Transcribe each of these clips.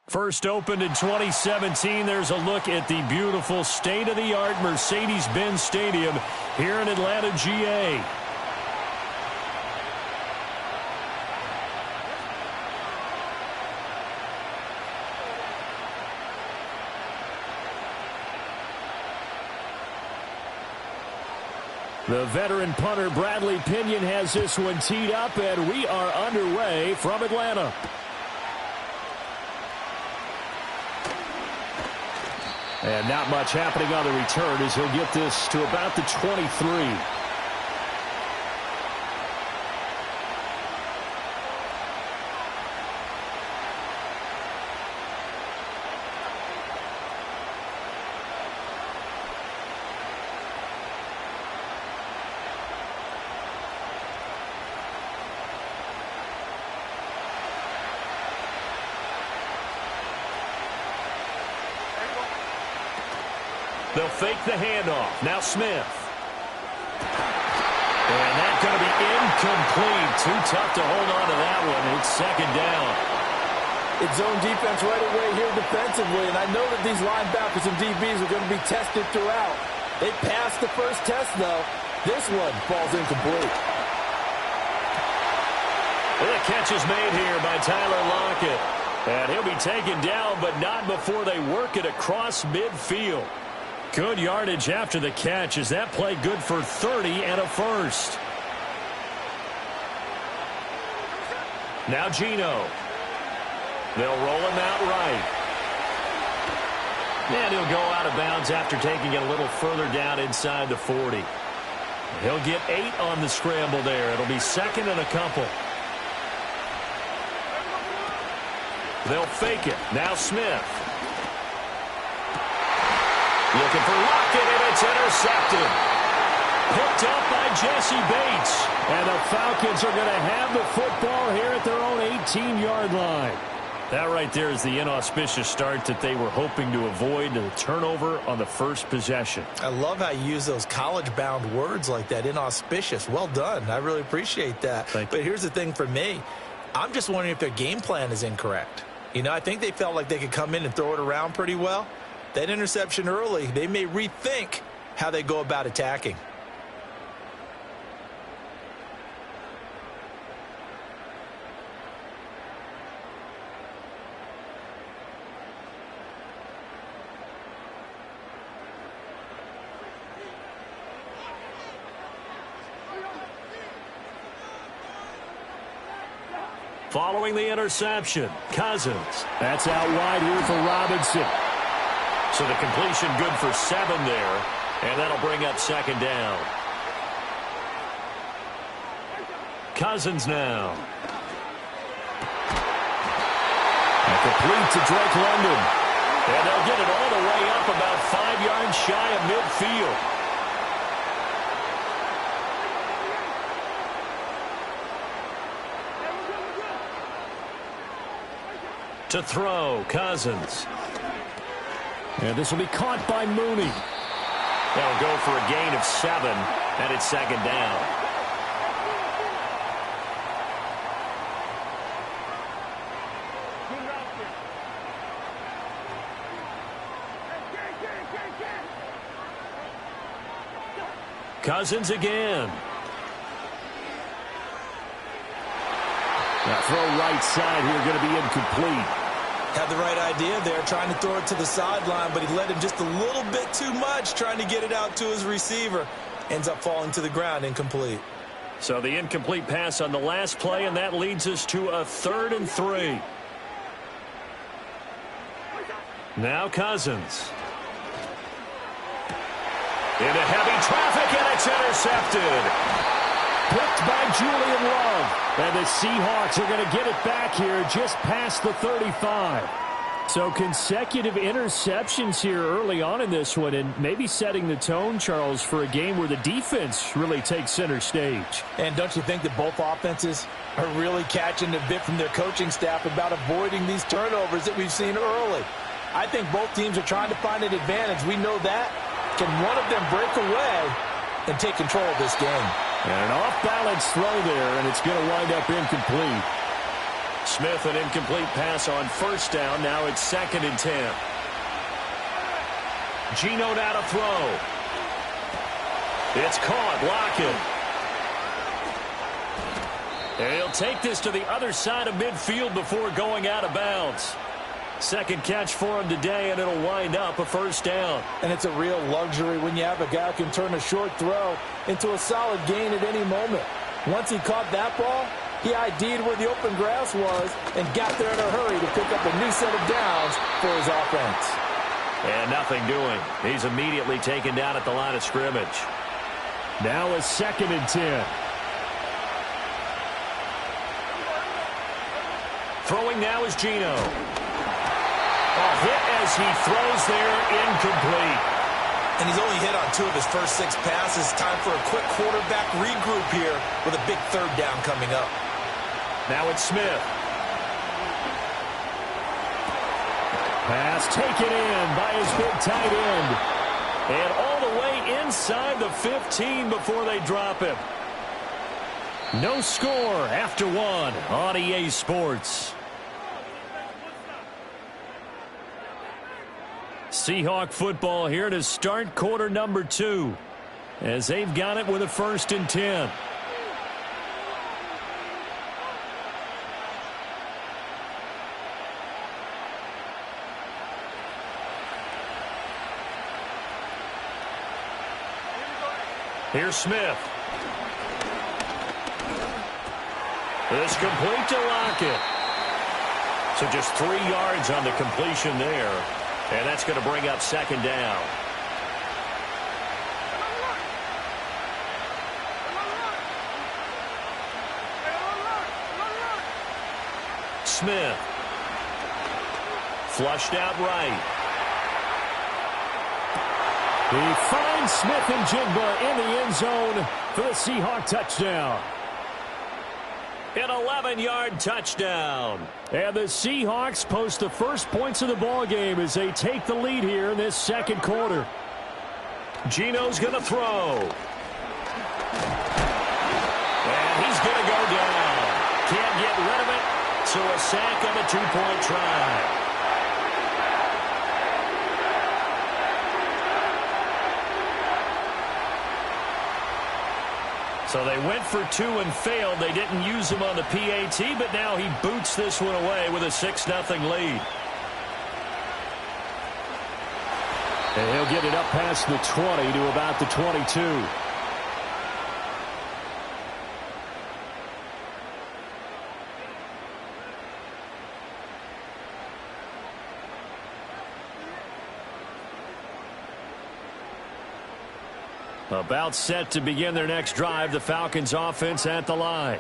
First opened in 2017, there's a look at the beautiful state-of-the-art Mercedes-Benz Stadium here in Atlanta, GA. The veteran punter Bradley Pinion has this one teed up, and we are underway from Atlanta. And not much happening on the return as he'll get this to about the 23. They'll fake the handoff. Now Smith. And that's going to be incomplete. Too tough to hold on to that one. It's second down. It's zone defense right away here defensively, and I know that these linebackers and DBs are going to be tested throughout. They passed the first test, though. This one falls incomplete. And the catch is made here by Tyler Lockett. And he'll be taken down, but not before they work it across midfield. Good yardage after the catch as that play good for 30 and a first. Now Geno. They'll roll him out right. And he'll go out of bounds after taking it a little further down inside the 40. He'll get 8 on the scramble there. It'll be second and a couple. They'll fake it. Now Smith. Looking for Lockett, and it's intercepted. Picked up by Jesse Bates. And the Falcons are going to have the football here at their own 18-yard line. That right there is the inauspicious start that they were hoping to avoid, the turnover on the first possession. I love how you use those college-bound words like that, inauspicious. Well done. I really appreciate that. But here's the thing for me. I'm just wondering if their game plan is incorrect. You know, I think they felt like they could come in and throw it around pretty well. That interception early, they may rethink how they go about attacking. Following the interception, Cousins. That's out wide here for Robinson. So the completion good for 7 there, and that'll bring up second down. Cousins now. And complete to Drake London. And they'll get it all the way up about 5 yards shy of midfield. To throw, Cousins. And this will be caught by Mooney. They'll go for a gain of 7, and it's second down. Cousins again. Now throw right side here, going to be incomplete. Had the right idea there, trying to throw it to the sideline, but he let him just a little bit too much, trying to get it out to his receiver. Ends up falling to the ground, incomplete. So the incomplete pass on the last play, and that leads us to a 3rd and 3. Now Cousins. Into heavy traffic, and it's intercepted. Picked by Julian Love. And the Seahawks are going to get it back here just past the 35. So consecutive interceptions here early on in this one, and maybe setting the tone, Charles, for a game where the defense really takes center stage. And don't you think that both offenses are really catching a bit from their coaching staff about avoiding these turnovers that we've seen early? I think both teams are trying to find an advantage. We know that. Can one of them break away and take control of this game? And an off-balance throw there, and it's going to wind up incomplete. Smith, an incomplete pass on first down. Now it's 2nd and 10. Geno now to throw. It's caught. Lockett. And he'll take this to the other side of midfield before going out of bounds. Second catch for him today, and it'll wind up a first down. And it's a real luxury when you have a guy who can turn a short throw into a solid gain at any moment. Once he caught that ball, he ID'd where the open grass was and got there in a hurry to pick up a new set of downs for his offense. And nothing doing. He's immediately taken down at the line of scrimmage. Now a 2nd and 10. Throwing now is Geno. A hit as he throws there, incomplete. And he's only hit on 2 of his first 6 passes. Time for a quick quarterback regroup here with a big 3rd down coming up. Now it's Smith. Pass taken in by his big tight end. And all the way inside the 15 before they drop him. No score after 1 on EA Sports. Seahawk football here to start quarter number 2 as they've got it with a 1st and 10. Here's Smith. It's complete to Lockett. So just 3 yards on the completion there. And that's going to bring up 2nd down. Smith. Flushed out right. He finds Smith and Jigba in the end zone for the Seahawk touchdown. An 11-yard touchdown. And the Seahawks post the first points of the ball game as they take the lead here in this 2nd quarter. Geno's going to throw. And he's going to go down. Can't get rid of it, so a sack on a 2-point try. So they went for 2 and failed. They didn't use him on the PAT, but now he boots this one away with a 6-0 lead. And he'll get it up past the 20 to about the 22. About set to begin their next drive. The Falcons offense at the line.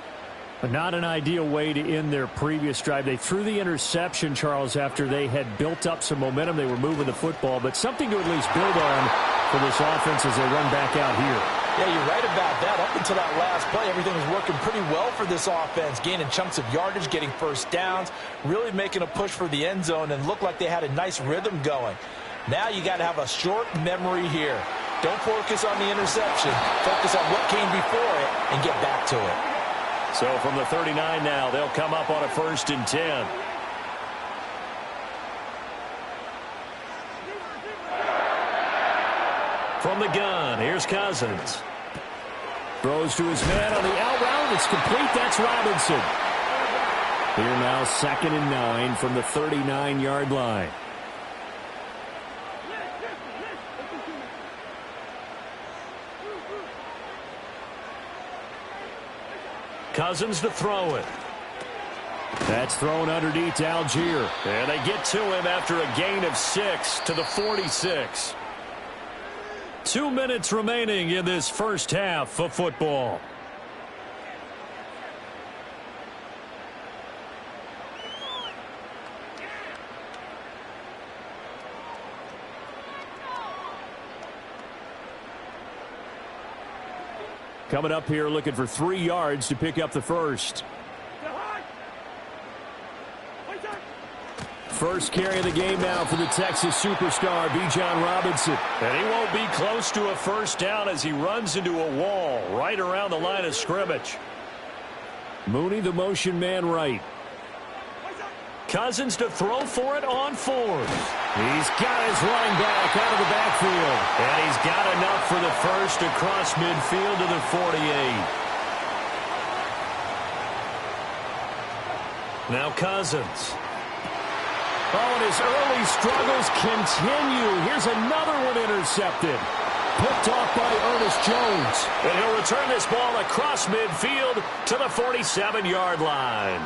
But not an ideal way to end their previous drive. They threw the interception, Charles, after they had built up some momentum. They were moving the football, but something to at least build on for this offense as they run back out here. Yeah, you're right about that. Up until that last play, everything was working pretty well for this offense, gaining chunks of yardage, getting first downs, really making a push for the end zone, and looked like they had a nice rhythm going. Now you got to have a short memory here. Don't focus on the interception. Focus on what came before it and get back to it. So from the 39 now, they'll come up on a 1st and 10. From the gun, here's Cousins. Throws to his man on the out route. It's complete. That's Robinson. Here now, 2nd and 9 from the 39-yard line. Cousins to throw it. That's thrown underneath to Algier. And they get to him after a gain of 6 to the 46. 2 minutes remaining in this first half of football. Coming up here looking for 3 yards to pick up the first. First carry of the game now for the Texas superstar, Bijan Robinson. And he won't be close to a first down as he runs into a wall right around the line of scrimmage. Mooney, the motion man right. Cousins to throw for it on fourth. He's got his running back out of the backfield. And he's got enough for the first across midfield to the 48. Now Cousins. Oh, and his early struggles continue. Here's another one intercepted. Picked off by Ernest Jones. And he'll return this ball across midfield to the 47-yard line.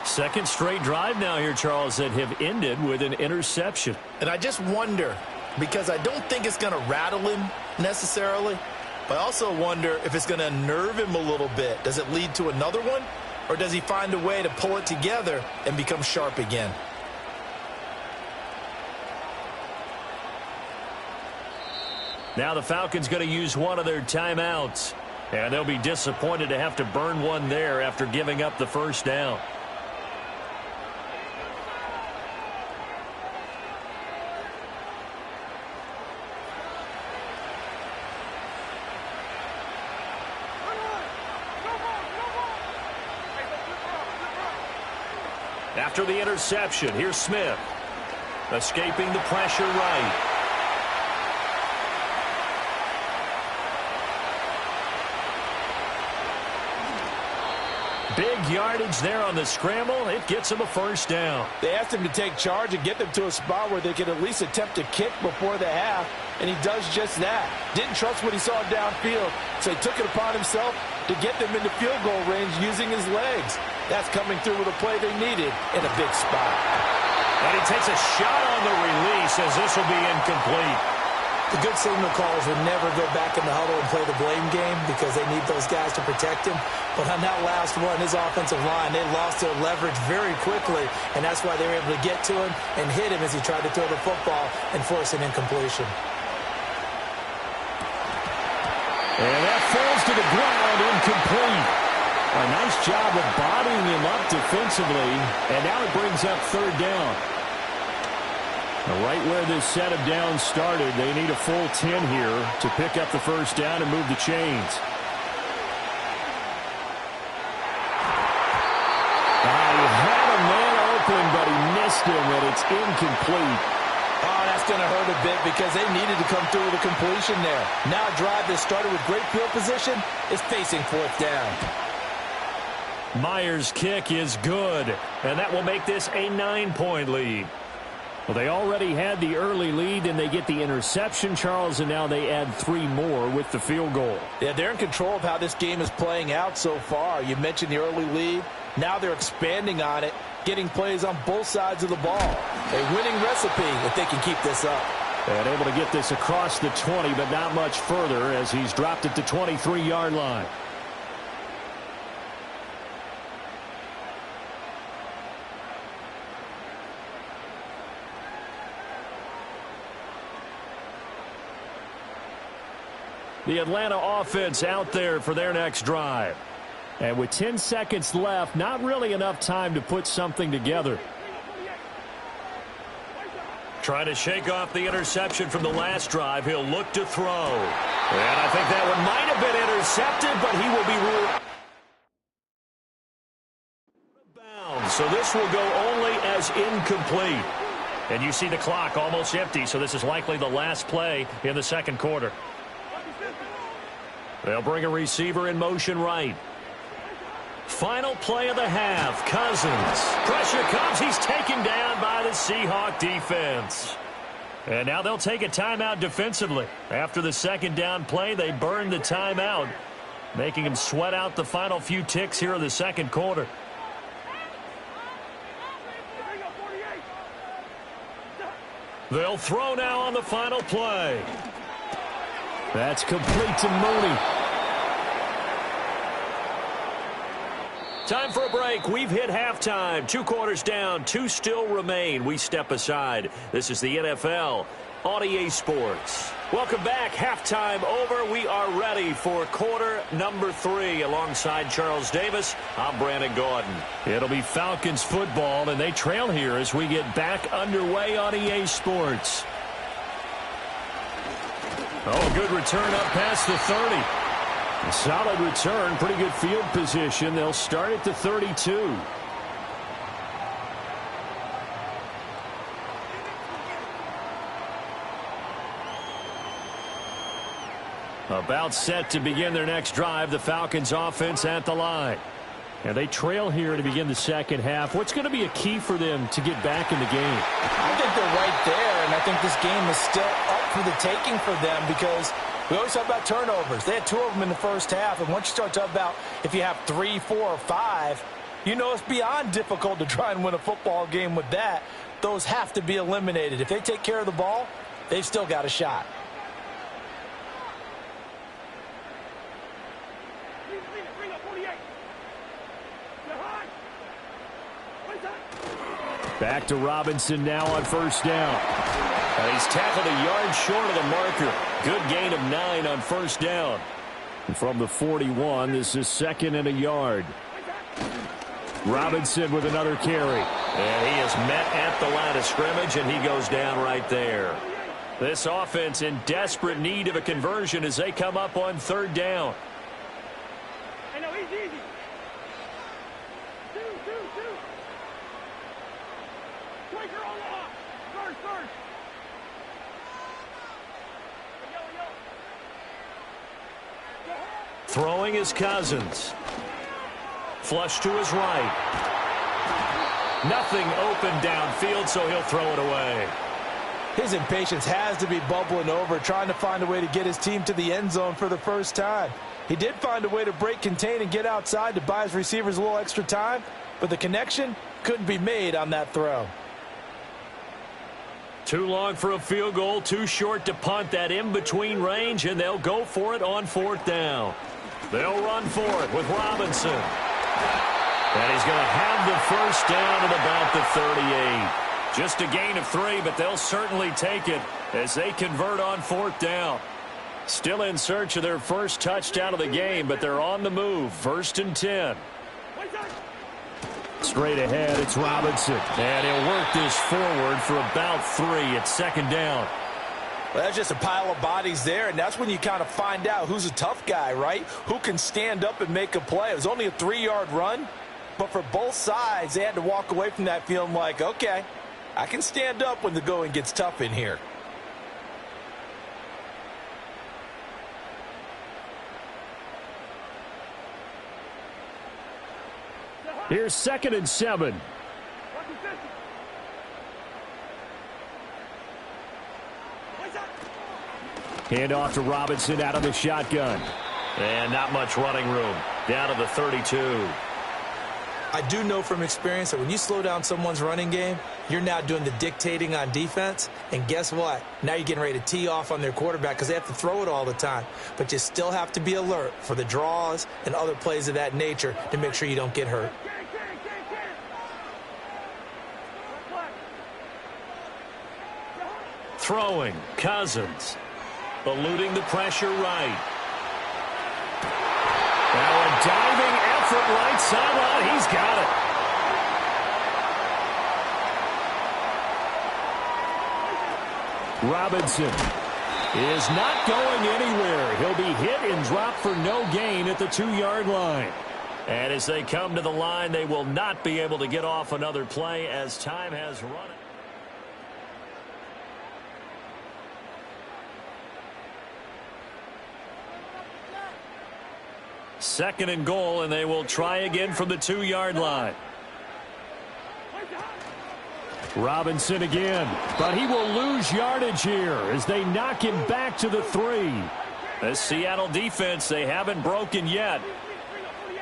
Second straight drive now here, Charles, that have ended with an interception. And I just wonder, because I don't think it's going to rattle him necessarily, but I also wonder if it's going to unnerve him a little bit. Does it lead to another one, or does he find a way to pull it together and become sharp again? Now the Falcons going to use one of their timeouts, and they'll be disappointed to have to burn one there after giving up the first down. After the interception, here's Smith. Escaping the pressure right. Big yardage there on the scramble. It gets him a first down. They asked him to take charge and get them to a spot where they could at least attempt to kick before the half, and he does just that. Didn't trust what he saw downfield, so he took it upon himself to get them into field goal range using his legs. That's coming through with a play they needed in a big spot. And he takes a shot on the release as this will be incomplete. The good signal callers would never go back in the huddle and play the blame game because they need those guys to protect him. But on that last one, his offensive line, they lost their leverage very quickly, and that's why they were able to get to him and hit him as he tried to throw the football and force an incompletion. And that falls to the ground, incomplete. A nice job of bodying him up defensively, and now it brings up third down. Right where this set of downs started, they need a full 10 here to pick up the first down and move the chains. He had a man open, but he missed him, and it's incomplete. Oh, that's going to hurt a bit because they needed to come through with a completion there. Now a drive that started with great field position is facing fourth down. Myers' kick is good, and that will make this a 9-point lead. Well, they already had the early lead, and they get the interception, Charles, and now they add 3 more with the field goal. Yeah, they're in control of how this game is playing out so far. You mentioned the early lead. Now they're expanding on it, getting plays on both sides of the ball. A winning recipe if they can keep this up. And able to get this across the 20, but not much further as he's dropped it to 23-yard line. The Atlanta offense out there for their next drive. And with 10 seconds left, not really enough time to put something together. Trying to shake off the interception from the last drive. He'll look to throw. And I think that one might have been intercepted, but he will be ruled bounds. So this will go only as incomplete. And you see the clock almost empty, so this is likely the last play in the second quarter. They'll bring a receiver in motion right. Final play of the half. Cousins. Pressure comes. He's taken down by the Seahawk defense. And now they'll take a timeout defensively. After the second down play, they burn the timeout, making him sweat out the final few ticks here in the second quarter. They'll throw now on the final play. That's complete to Mooney. Time for a break. We've hit halftime. 2 quarters down. 2 still remain. We step aside. This is the NFL on EA Sports. Welcome back. Halftime over. We are ready for quarter number 3. Alongside Charles Davis, I'm Brandon Gordon. It'll be Falcons football, and they trail here as we get back underway on EA Sports. Oh, good return up past the 30. A solid return, pretty good field position. They'll start at the 32. About set to begin their next drive, the Falcons offense at the line. And they trail here to begin the second half. What's going to be a key for them to get back in the game? I think they're right there, and I think this game is still up for the taking for them because we always talk about turnovers. They had 2 of them in the first half, and once you start talking about if you have 3, 4, or 5, you know it's beyond difficult to try and win a football game with that. Those have to be eliminated. If they take care of the ball, they've still got a shot. Back to Robinson now on first down. And he's tackled a yard short of the marker. Good gain of 9 on first down. And from the 41, this is 2nd and a yard. Robinson with another carry. And he is met at the line of scrimmage, and he goes down right there. This offense in desperate need of a conversion as they come up on 3rd down. I know, easy. Two. Striker on the hop. First. Throwing is Cousins. Flush to his right. Nothing open downfield, so he'll throw it away. His impatience has to be bubbling over, trying to find a way to get his team to the end zone for the first time. He did find a way to break contain and get outside to buy his receivers a little extra time, but the connection couldn't be made on that throw. Too long for a field goal, too short to punt that in-between range, and they'll go for it on 4th down. They'll run for it with Robinson. And he's going to have the first down at about the 38. Just a gain of 3, but they'll certainly take it as they convert on 4th down. Still in search of their first touchdown of the game, but they're on the move. 1st and 10. Straight ahead, it's Robinson. And he'll work this forward for about 3 at 2nd down. Well, that's just a pile of bodies there, and that's when you kind of find out who's a tough guy, right? Who can stand up and make a play. It was only a 3-yard run, but for both sides, they had to walk away from that feeling like, okay, I can stand up when the going gets tough in here. Here's 2nd and 7. Hand off to Robinson out of the shotgun. And not much running room. Down to the 32. I do know from experience that when you slow down someone's running game, you're now doing the dictating on defense. And guess what? Now you're getting ready to tee off on their quarterback because they have to throw it all the time. But you still have to be alert for the draws and other plays of that nature to make sure you don't get hurt. Throwing, Cousins. Eluding the pressure right. Now a diving effort right sideline. He's got it. Robinson is not going anywhere. He'll be hit and dropped for no gain at the 2-yard line. And as they come to the line, they will not be able to get off another play as time has run. 2nd and goal, and they will try again from the 2-yard line. Robinson again, but he will lose yardage here as they knock him back to the 3. The Seattle defense, they haven't broken yet.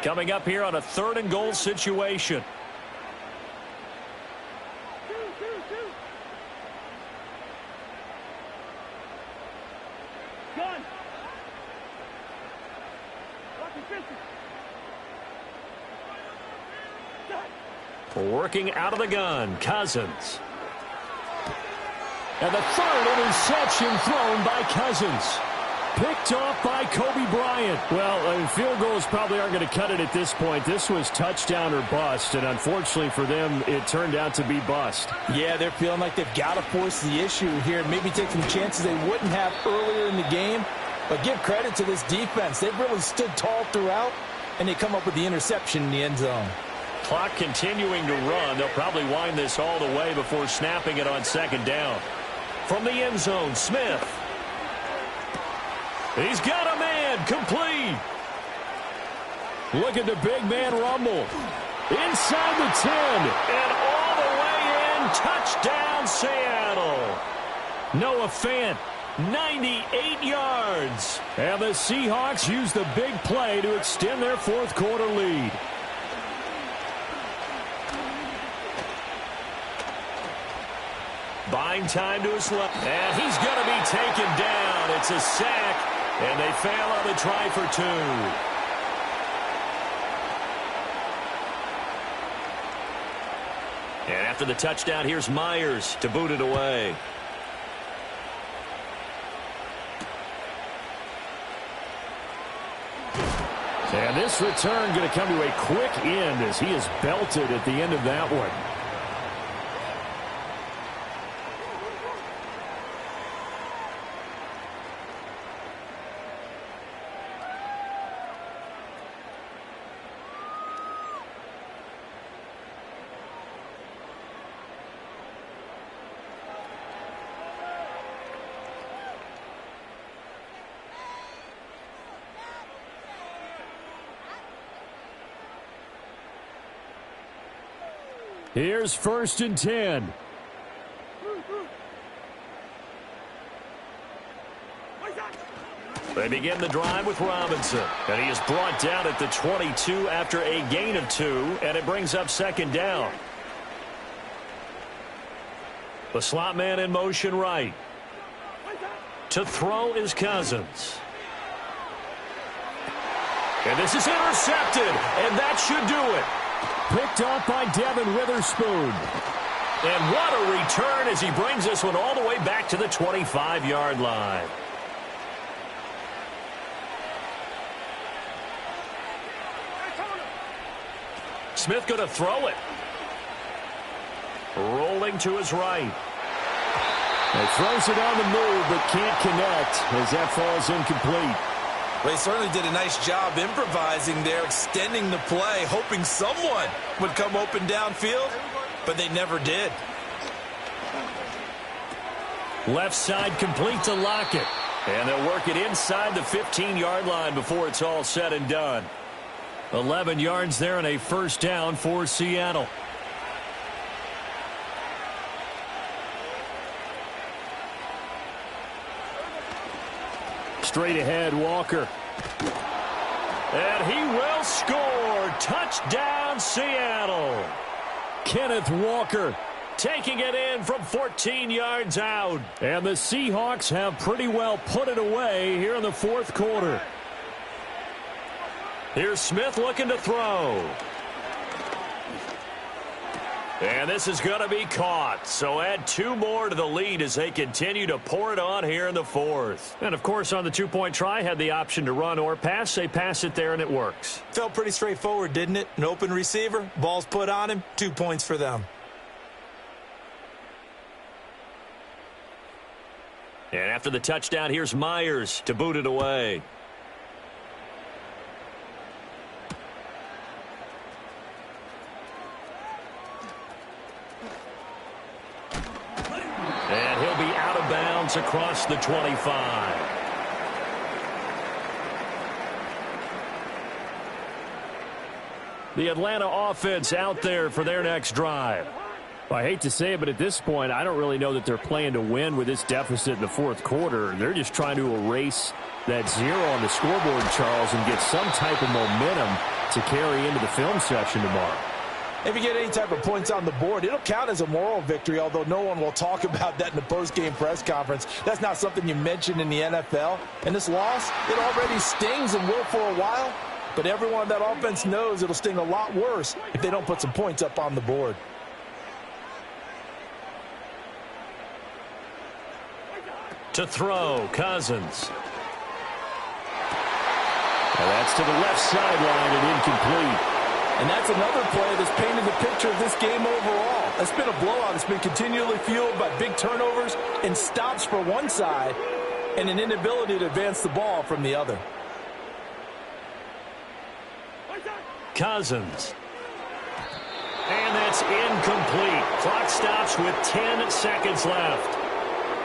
Coming up here on a 3rd and goal situation. Working out of the gun, Cousins. And the 3rd interception thrown by Cousins. Picked off by Kobe Bryant. Well, field goals probably aren't going to cut it at this point. This was touchdown or bust, and unfortunately for them, it turned out to be bust. Yeah, they're feeling like they've got to force the issue here and maybe take some chances they wouldn't have earlier in the game. But give credit to this defense. They've really stood tall throughout, and they come up with the interception in the end zone. Clock continuing to run. They'll probably wind this all the way before snapping it on 2nd down. From the end zone, Smith. He's got a man, complete. Look at the big man rumble. Inside the 10, and all the way in, touchdown Seattle. Noah Fant, 98 yards. And the Seahawks use the big play to extend their fourth quarter lead. Buying time to his left. And he's going to be taken down. It's a sack, and they fail on the try for 2. And after the touchdown, here's Myers to boot it away. And this return going to come to a quick end as he is belted at the end of that one. Here's 1st and 10. They begin the drive with Robinson. And he is brought down at the 22 after a gain of 2. And it brings up 2nd down. The slot man in motion right. To throw is Cousins. And this is intercepted. And that should do it. Picked off by Devin Witherspoon. And what a return as he brings this one all the way back to the 25-yard line. Smith going to throw it. Rolling to his right. He throws it on the move but can't connect as that falls incomplete. They certainly did a nice job improvising there, extending the play, hoping someone would come open downfield, but they never did. Left side complete to Lockett. And they'll work it inside the 15-yard line before it's all said and done. 11 yards there and a 1st down for Seattle. Straight ahead, Walker. And he will score. Touchdown, Seattle. Kenneth Walker taking it in from 14 yards out. And the Seahawks have pretty well put it away here in the 4th quarter. Here's Smith looking to throw. And this is going to be caught. So add 2 more to the lead as they continue to pour it on here in the 4th. And, of course, on the 2-point try, had the option to run or pass. They pass it there, and it works. Felt pretty straightforward, didn't it? An open receiver, ball's put on him, 2 points for them. And after the touchdown, here's Myers to boot it away. And he'll be out of bounds across the 25. The Atlanta offense out there for their next drive. Well, I hate to say it, but at this point, I don't really know that they're playing to win with this deficit in the 4th quarter. They're just trying to erase that 0 on the scoreboard, Charles, and get some type of momentum to carry into the film session tomorrow. If you get any type of points on the board, it'll count as a moral victory, although no one will talk about that in the post-game press conference. That's not something you mention in the NFL. And this loss, it already stings and will for a while. But everyone on that offense knows it'll sting a lot worse if they don't put some points up on the board. To throw, Cousins. Well, that's to the left sideline and incomplete. And that's another play that's painted the picture of this game overall. It's been a blowout. It's been continually fueled by big turnovers and stops for one side and an inability to advance the ball from the other. Cousins. And that's incomplete. Clock stops with 10 seconds left.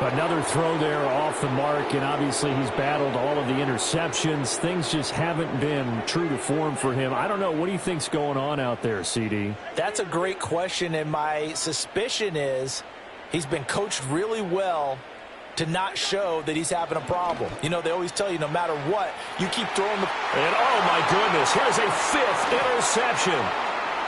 Another throw there off the mark, and obviously he's battled all of the interceptions. Things just haven't been true to form for him. I don't know. What do you think's going on out there, CD? That's a great question, and my suspicion is he's been coached really well to not show that he's having a problem. You know, they always tell you no matter what, you keep throwing the... And oh my goodness, here's a 5th interception.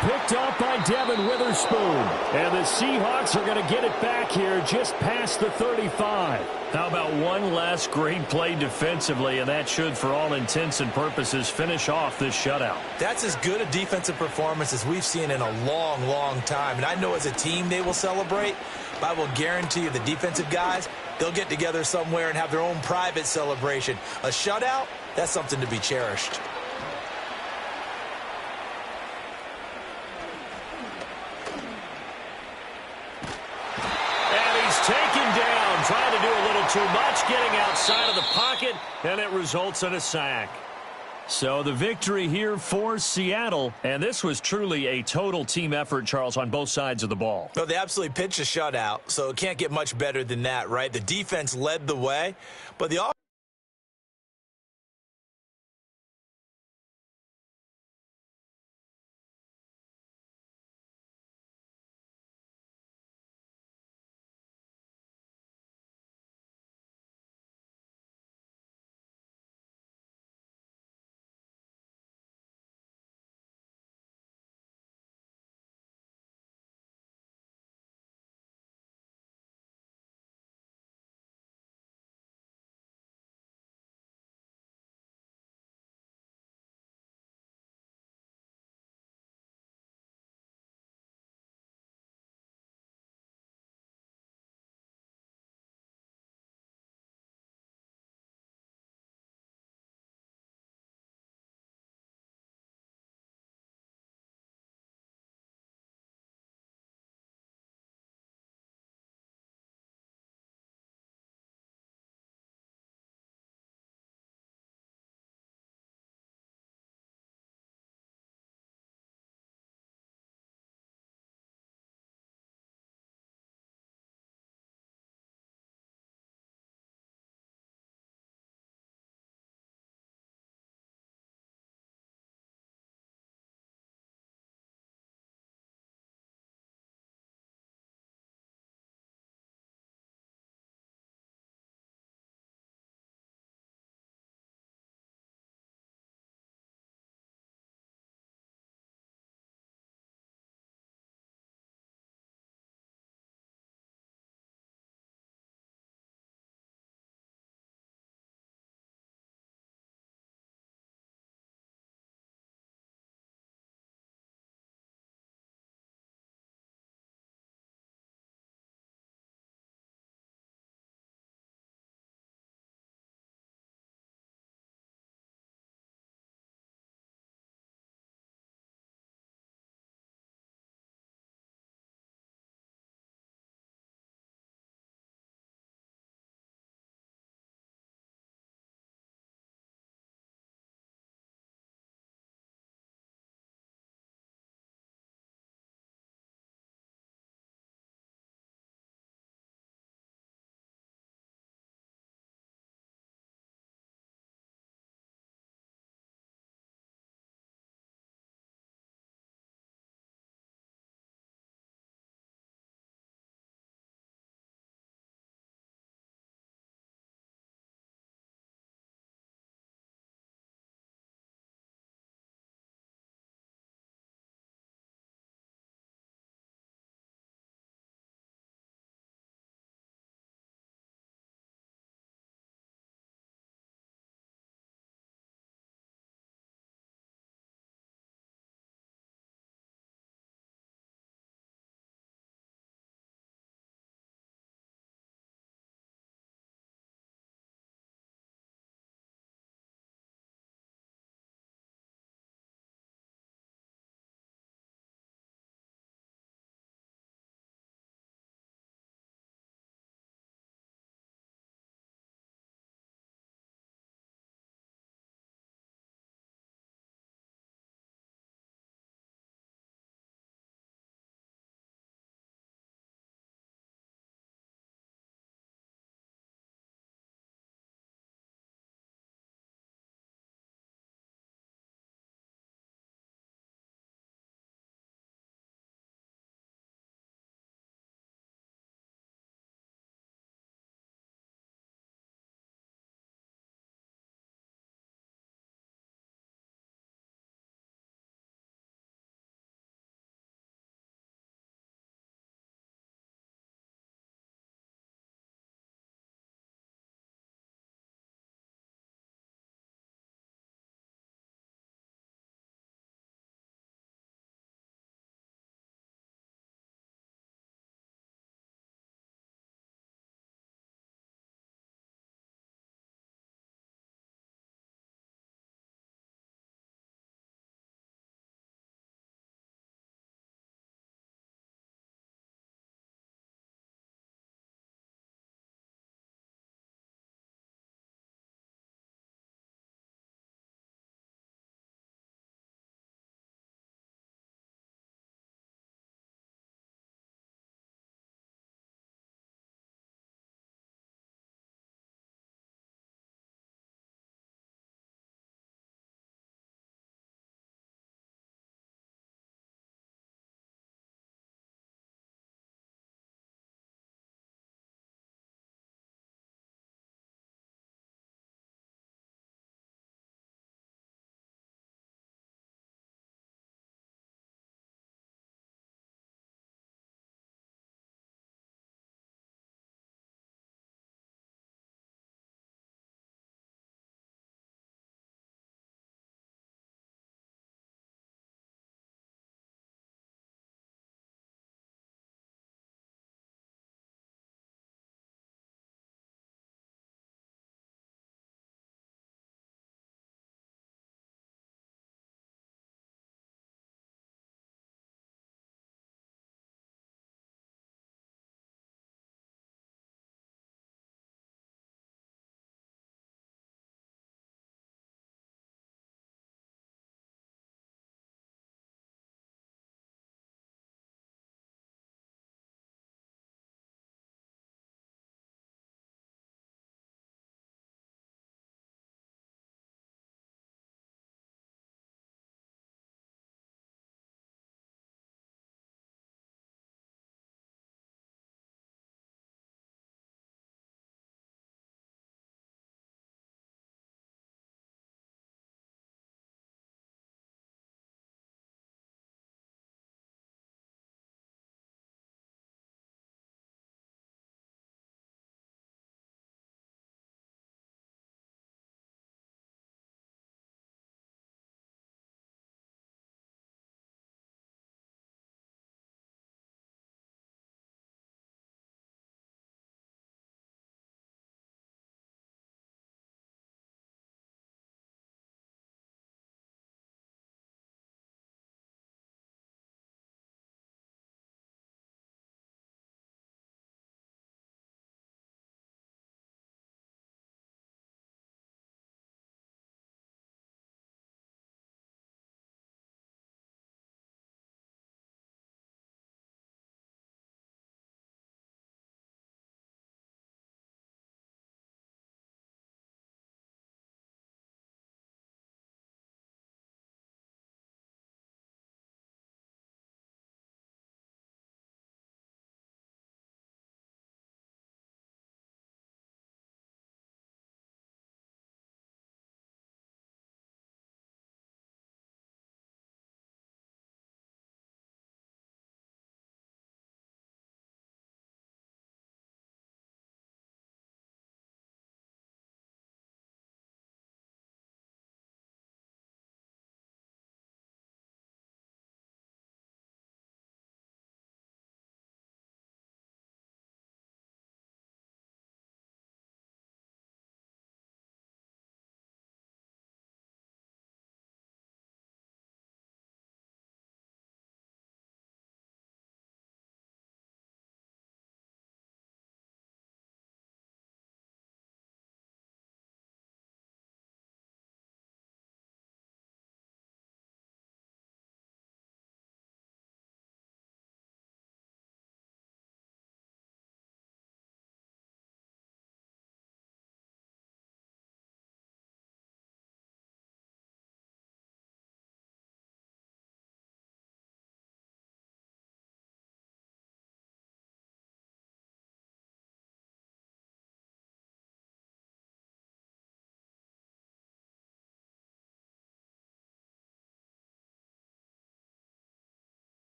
Picked up by Devin Witherspoon. And the Seahawks are going to get it back here just past the 35. How about one last great play defensively, and that should, for all intents and purposes, finish off this shutout. That's as good a defensive performance as we've seen in a long, long time. And I know as a team they will celebrate, but I will guarantee you the defensive guys, they'll get together somewhere and have their own private celebration. A shutout, that's something to be cherished. Taken down, trying to do a little too much, getting outside of the pocket, and it results in a sack. So the victory here for Seattle, and this was truly a total team effort, Charles, on both sides of the ball. Well, they absolutely pitched a shutout, so it can't get much better than that, right? The defense led the way, but the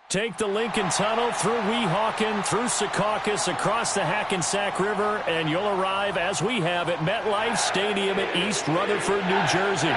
Take the Lincoln Tunnel through Weehawken, through Secaucus, across the Hackensack River, and you'll arrive, as we have, at MetLife Stadium at East Rutherford, New Jersey.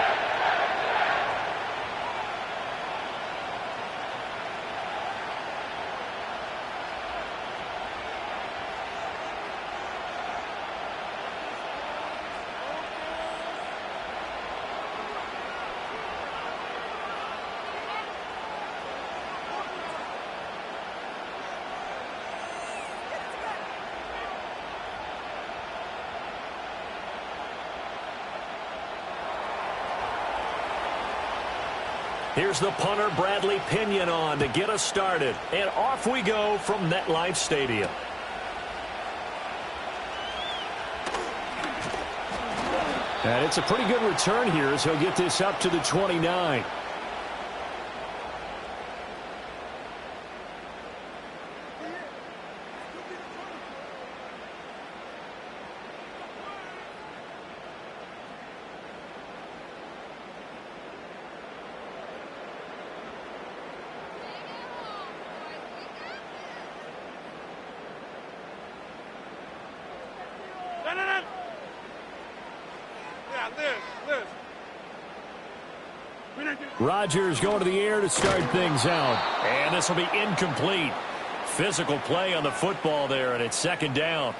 Here's the punter, Bradley Pinion, on to get us started. And off we go from MetLife Stadium. And it's a pretty good return here as he'll get this up to the 29. Rodgers going to the air to start things out. And this will be incomplete. Physical play on the football there, and it's second down.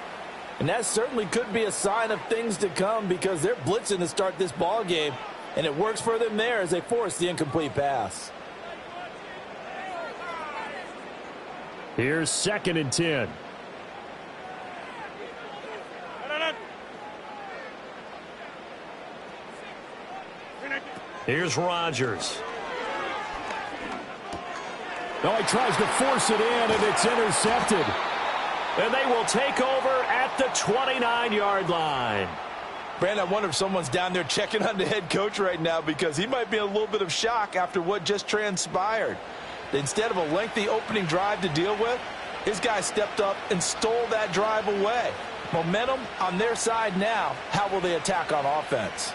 And that certainly could be a sign of things to come because they're blitzing to start this ball game, and it works for them there as they force the incomplete pass. Here's 2nd and 10. Here's Rodgers. Oh, he tries to force it in, and it's intercepted. And they will take over at the 29-yard line. Brandon, I wonder if someone's down there checking on the head coach right now because he might be in a little bit of shock after what just transpired. Instead of a lengthy opening drive to deal with, his guy stepped up and stole that drive away. Momentum on their side now. How will they attack on offense?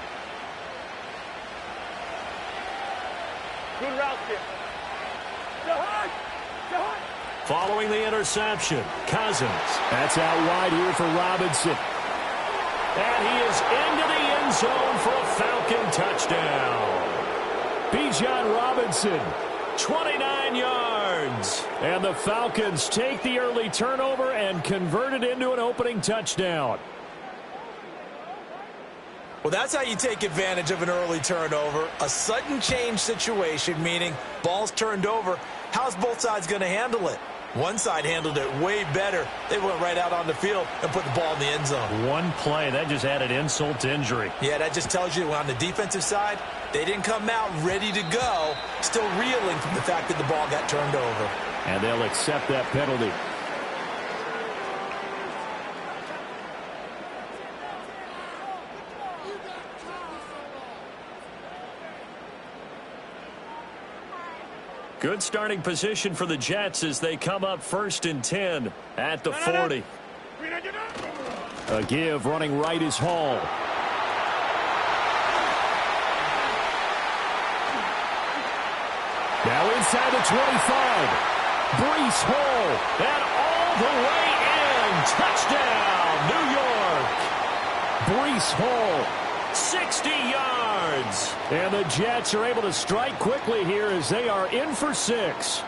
Good route here. Following the interception, Cousins. That's out wide here for Robinson. And he is into the end zone for a Falcon touchdown. Bijan Robinson, 29 yards. And the Falcons take the early turnover and convert it into an opening touchdown. Well, that's how you take advantage of an early turnover. A sudden change situation, meaning ball's turned over. How's both sides going to handle it? One side handled it way better. They went right out on the field and put the ball in the end zone. One play, that just added insult to injury. Yeah, that just tells you on the defensive side, they didn't come out ready to go, still reeling from the fact that the ball got turned over. And they'll accept that penalty. Good starting position for the Jets as they come up 1st and 10 at the 40. A give running right is Hall. Now inside the 25. Breece Hall. And all the way in. Touchdown, New York. Breece Hall. 60 yards. And the Jets are able to strike quickly here as they are in for 6.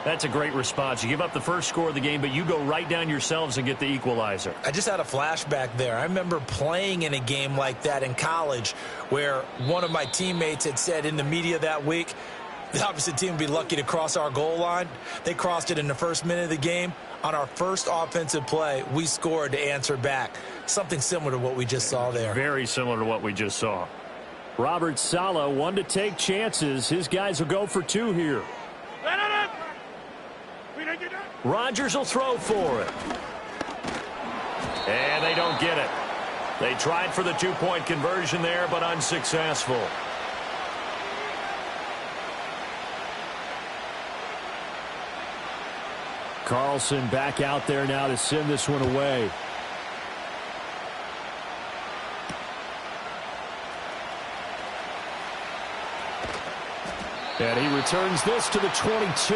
That's a great response. You give up the first score of the game, but you go right down yourselves and get the equalizer. I just had a flashback there. I remember playing in a game like that in college where one of my teammates had said in the media that week, the opposite team would be lucky to cross our goal line. They crossed it in the first minute of the game. On our first offensive play, we scored to answer back. Something similar to what we just saw there. Very similar to what we just saw. Robert Saleh, one to take chances. His guys will go for 2 here. Rodgers will throw for it. And they don't get it. They tried for the 2-point conversion there, but unsuccessful. Carlson back out there now to send this one away. And he returns this to the 22.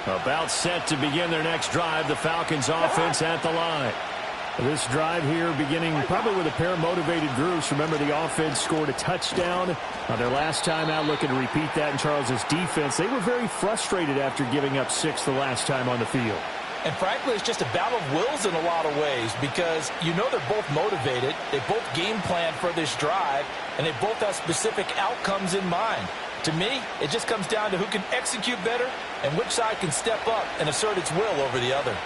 About set to begin their next drive. The Falcons offense at the line. This drive here beginning probably with a pair of motivated groups. Remember, the offense scored a touchdown on their last time out, looking to repeat that in Charles's defense. They were very frustrated after giving up 6 the last time on the field. And frankly, it's just a battle of wills in a lot of ways because you know they're both motivated. They both game plan for this drive, and they both have specific outcomes in mind. To me, it just comes down to who can execute better and which side can step up and assert its will over the other.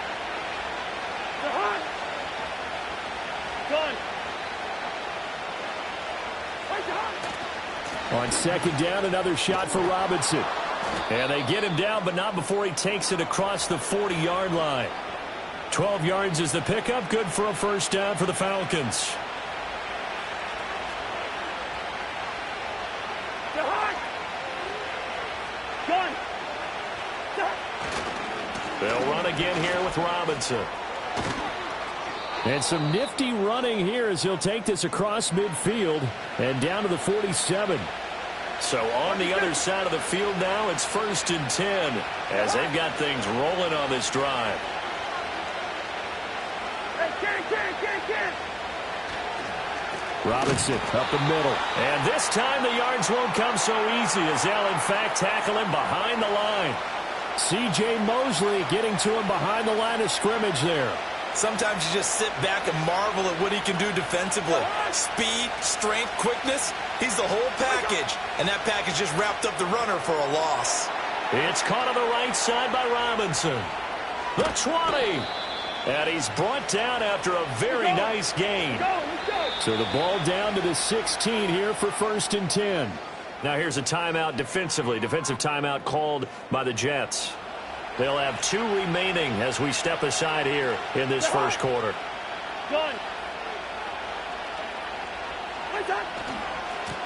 On second down, another shot for Robinson. And they get him down, but not before he takes it across the 40-yard line. 12 yards is the pickup. Good for a first down for the Falcons. They'll run again here with Robinson. And some nifty running here as he'll take this across midfield and down to the 47. So on the other side of the field now, it's 1st and 10 as they've got things rolling on this drive. Robinson up the middle. And this time the yards won't come so easy as they'll in fact tackle him behind the line. C.J. Mosley getting to him behind the line of scrimmage there. Sometimes you just sit back and marvel at what he can do defensively. Speed, strength, quickness. He's the whole package. And that package just wrapped up the runner for a loss. It's caught on the right side by Robinson. The 20. And he's brought down after a very nice gain. So the ball down to the 16 here for 1st and 10. Now here's a timeout defensively. Defensive timeout called by the Jets. They'll have 2 remaining as we step aside here in this first quarter.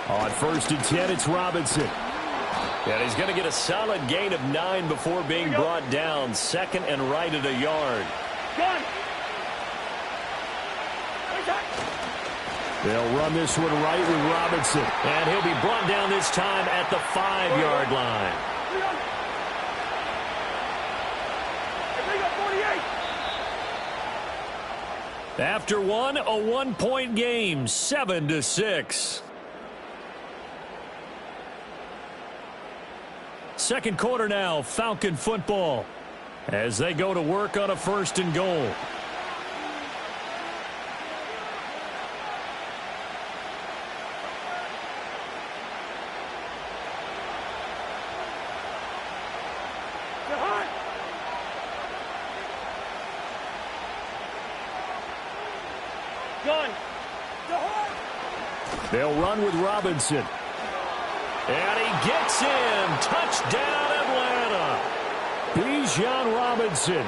On 1st and 10, it's Robinson. And he's going to get a solid gain of 9 before being brought down. 2nd and right at a yard. They'll run this one right with Robinson. And he'll be brought down this time at the 5-yard line. After a 1-point game, 7-6. Second quarter now, Falcon football, as they go to work on a 1st and goal. They'll run with Robinson. And he gets in. Touchdown, Atlanta. Bijan Robinson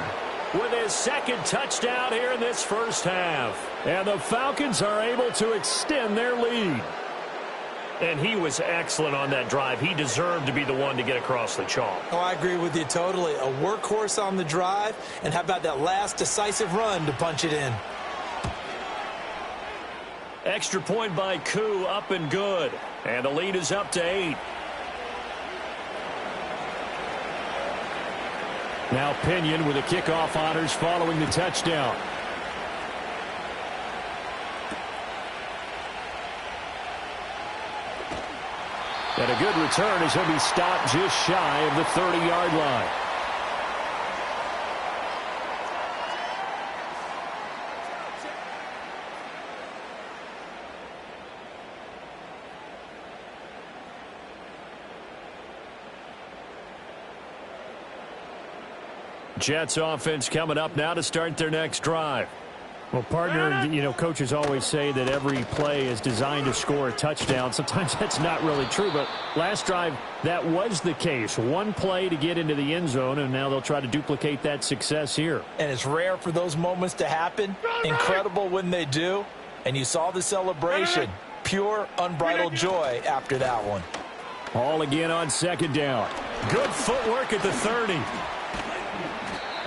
with his 2nd touchdown here in this first half. And the Falcons are able to extend their lead. And he was excellent on that drive. He deserved to be the one to get across the chalk. Oh, I agree with you totally. A workhorse on the drive. And how about that last decisive run to punch it in? Extra point by Koo, up and good. And the lead is up to 8. Now Pinion with the kickoff honors following the touchdown. And a good return as he'll be stopped just shy of the 30-yard line. Jets offense coming up now to start their next drive. Well, partner, you know, coaches always say that every play is designed to score a touchdown. Sometimes that's not really true, but last drive, that was the case. One play to get into the end zone, and now they'll try to duplicate that success here. And it's rare for those moments to happen. Incredible when they do. And you saw the celebration. Pure, unbridled joy after that one. All again on second down. Good footwork at the 30.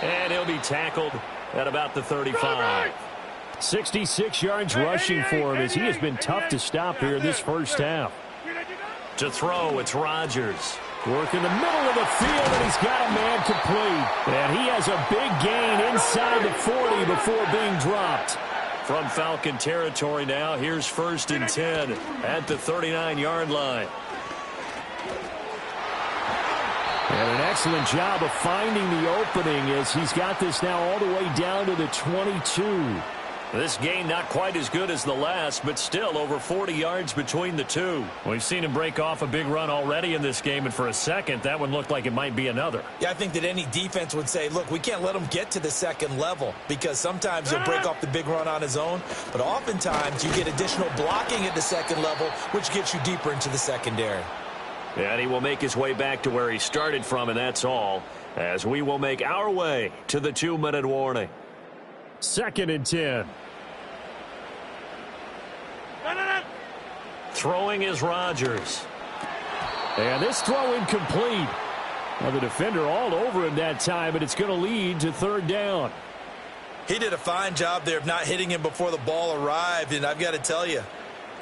And he'll be tackled at about the 35. 66 yards rushing for him as he has been tough to stop here this first half. To throw, it's Rodgers. Work in the middle of the field, and he's got a man complete. And he has a big gain inside the 40 before being dropped. From Falcon territory now, here's 1st and 10 at the 39-yard line. And an excellent job of finding the opening as he's got this now all the way down to the 22. This gain not quite as good as the last, but still over 40 yards between the two. We've seen him break off a big run already in this game, and for a second, that one looked like it might be another. Yeah, I think that any defense would say, look, we can't let him get to the second level because sometimes he'll break off the big run on his own, but oftentimes you get additional blocking at the second level, which gets you deeper into the secondary. And he will make his way back to where he started from, and that's all, as we will make our way to the 2-minute warning. 2nd and 10. Throwing is Rodgers. And this throw incomplete. Now the defender all over him that time, but it's going to lead to 3rd down. He did a fine job there of not hitting him before the ball arrived, and I've got to tell you,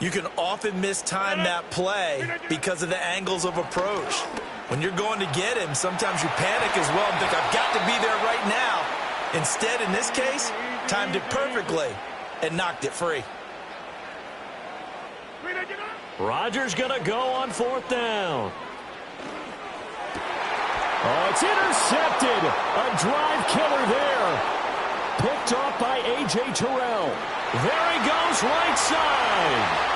you can often mistime that play because of the angles of approach. When you're going to get him, sometimes you panic as well and think, I've got to be there right now. Instead, in this case, timed it perfectly and knocked it free. Rodgers going to go on 4th down. Oh, it's intercepted. A drive killer there. Picked off by A.J. Terrell. There he goes, right side.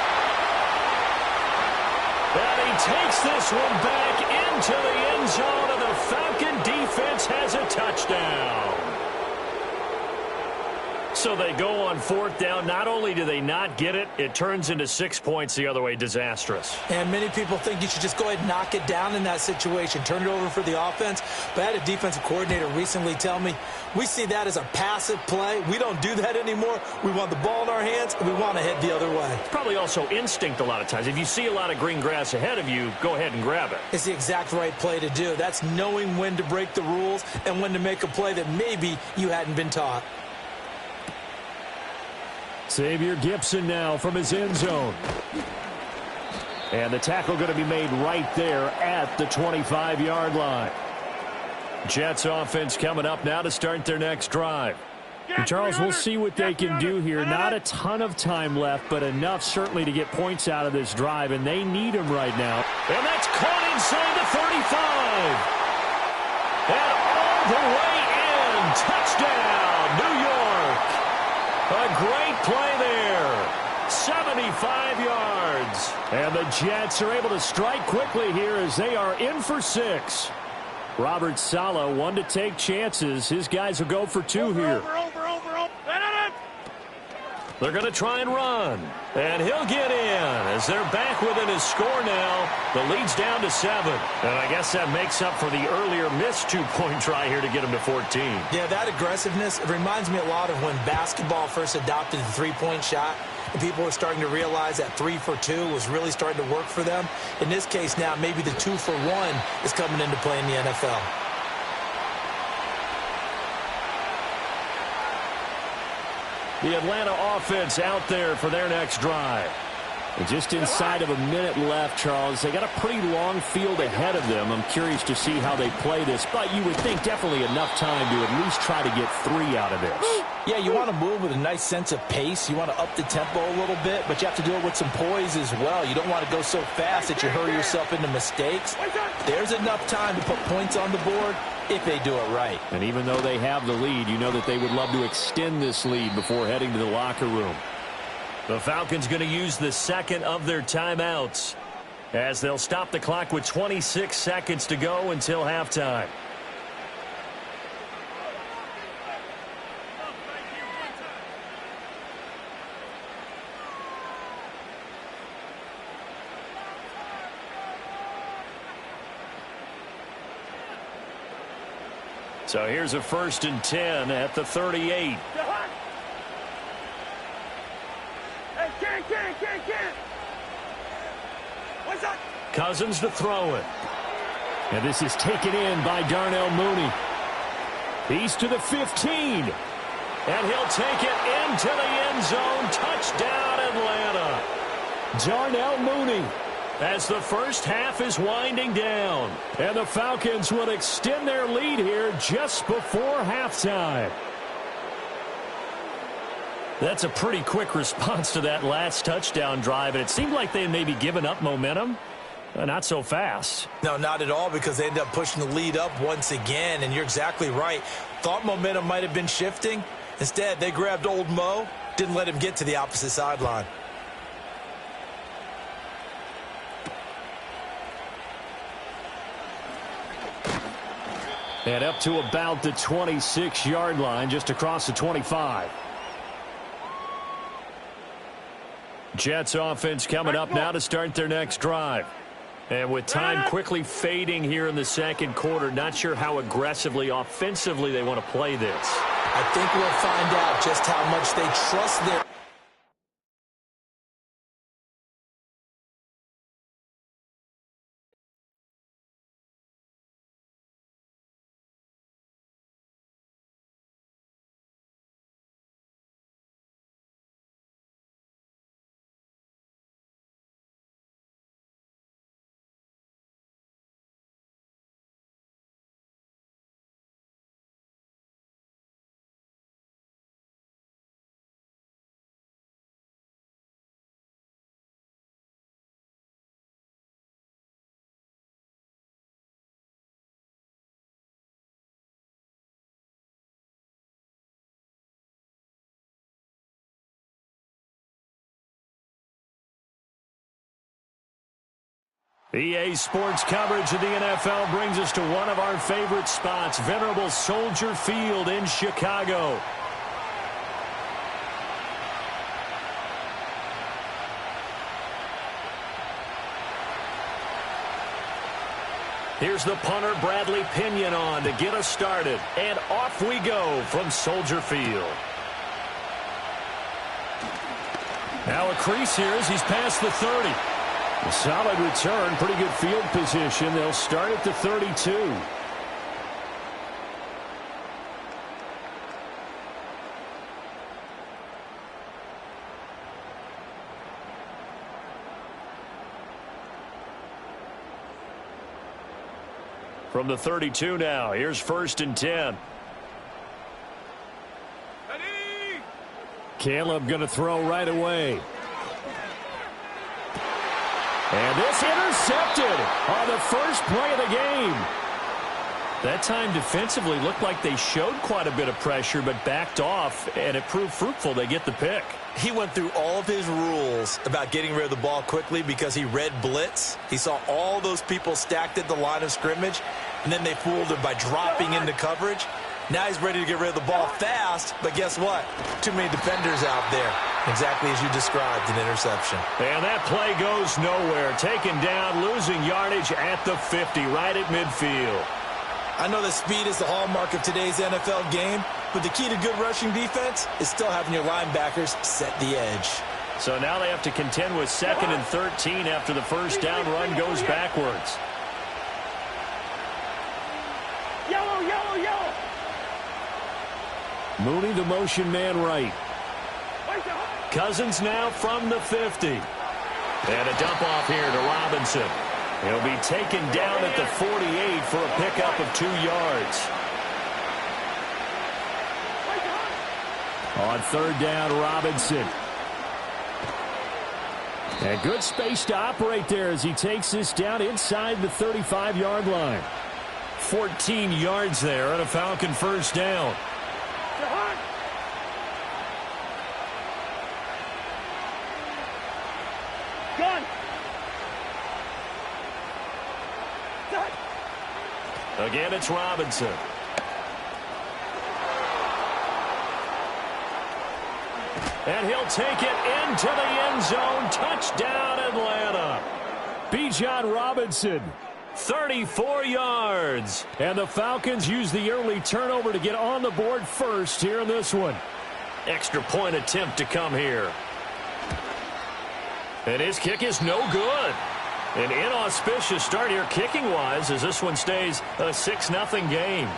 And he takes this one back into the end zone, and the Falcon defense has a touchdown. So they go on 4th down. Not only do they not get it, it turns into 6 points the other way. Disastrous. And many people think you should just go ahead and knock it down in that situation. Turn it over for the offense. But I had a defensive coordinator recently tell me, we see that as a passive play. We don't do that anymore. We want the ball in our hands, and we want to head the other way. It's probably also instinct a lot of times. If you see a lot of green grass ahead of you, go ahead and grab it. It's the exact right play to do. That's knowing when to break the rules and when to make a play that maybe you hadn't been taught. Xavier Gipson now from his end zone. And the tackle going to be made right there at the 25-yard line. Jets offense coming up now to start their next drive. And Charles, we'll see what they can do here. Not a ton of time left, but enough certainly to get points out of this drive, and they need them right now. And that's caught inside the 35. And all the way in. Touchdown, New York. A great play there. 75 yards. And the Jets are able to strike quickly here as they are in for 6. Robert Saleh, one to take chances. His guys will go for 2 here. They're going to try and run. And he'll get in as they're back within his score now. The lead's down to 7. And I guess that makes up for the earlier missed 2-point try here to get him to 14. Yeah, that aggressiveness, it reminds me a lot of when basketball first adopted the three-point shot. And people were starting to realize that 3 for 2 was really starting to work for them. In this case now, maybe the 2 for 1 is coming into play in the NFL. The Atlanta offense out there for their next drive. And just inside of a minute left, Charles. They got a pretty long field ahead of them. I'm curious to see how they play this, but you would think definitely enough time to at least try to get 3 out of this. Yeah, you want to move with a nice sense of pace. You want to up the tempo a little bit, but you have to do it with some poise as well. You don't want to go so fast that you hurry yourself into mistakes. There's enough time to put points on the board if they do it right. And even though they have the lead, you know that they would love to extend this lead before heading to the locker room. The Falcons going to use the second of their timeouts as they'll stop the clock with 26 seconds to go until halftime. So here's a 1st and 10 at the 38. Cousins to throw it. And this is taken in by Darnell Mooney. He's to the 15. And he'll take it into the end zone. Touchdown, Atlanta. Darnell Mooney, as the first half is winding down. And the Falcons will extend their lead here just before halftime. That's a pretty quick response to that last touchdown drive. And it seemed like they had maybe given up momentum. Not so fast. No, not at all, because they ended up pushing the lead up once again. And you're exactly right. Thought momentum might have been shifting. Instead, they grabbed old Mo, didn't let him get to the opposite sideline. And up to about the 26-yard line, just across the 25. Jets offense coming up now to start their next drive. And with time quickly fading here in the second quarter, not sure how aggressively, offensively they want to play this. I think we'll find out just how much they trust their... EA Sports coverage of the NFL brings us to one of our favorite spots, venerable Soldier Field in Chicago. Here's the punter, Bradley Pinion, on to get us started. And off we go from Soldier Field. Now a crease here as he's past the 30. A solid return, pretty good field position. They'll start at the 32. From the 32 now, here's 1st and 10. Ready? Caleb going to throw right away. And this intercepted on the first play of the game. That time defensively looked like they showed quite a bit of pressure but backed off, and it proved fruitful. They get the pick. He went through all of his rules about getting rid of the ball quickly because he read blitz. He saw all those people stacked at the line of scrimmage, and then they fooled him by dropping into coverage. Now he's ready to get rid of the ball fast, but guess what? Too many defenders out there. Exactly as you described, an interception. And that play goes nowhere. Taken down, losing yardage at the 50, right at midfield. I know that speed is the hallmark of today's NFL game, but the key to good rushing defense is still having your linebackers set the edge. So now they have to contend with 2nd and 13 after the first down run goes backwards. Yellow, yellow, yellow. Mooney, the motion man right. Cousins now from the 50. And a dump off here to Robinson. He'll be taken down at the 48 for a pickup of 2 yards. On 3rd down, Robinson. And good space to operate there as he takes this down inside the 35-yard line. 14 yards there and a Falcon first down. Gun. Again, it's Robinson. And he'll take it into the end zone. Touchdown, Atlanta. Bijan Robinson, 34 yards. And the Falcons use the early turnover to get on the board first here in this one. Extra point attempt to come here. And his kick is no good. An inauspicious start here kicking-wise as this one stays a 6-0 game.